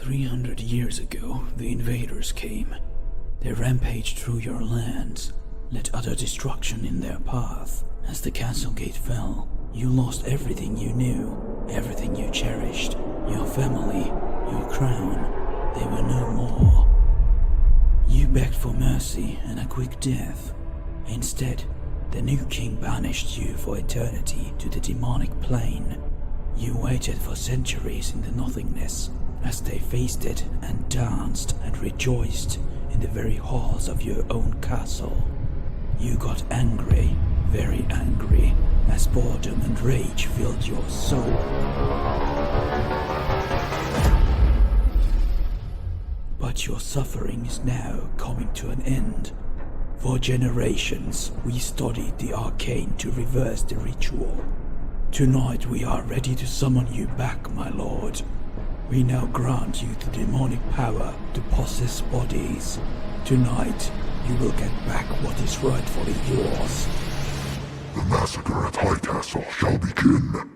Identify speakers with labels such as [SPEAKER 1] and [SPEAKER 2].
[SPEAKER 1] 300 years ago, the invaders came. They rampaged through your lands, let utter destruction in their path. As the castle gate fell, you lost everything you knew, everything you cherished, your family, your crown. They were no more. You begged for mercy and a quick death. Instead, the new king banished you for eternity to the demonic plane. You waited for centuries in the nothingness, as they faced it and danced and rejoiced in the very halls of your own castle. You got angry, very angry, as boredom and rage filled your soul. But your suffering is now coming to an end. For generations, we studied the arcane to reverse the ritual. Tonight we are ready to summon you back, my lord. We now grant you the demonic power to possess bodies. Tonight, you will get back what is rightfully yours.
[SPEAKER 2] The massacre at High Castle shall begin.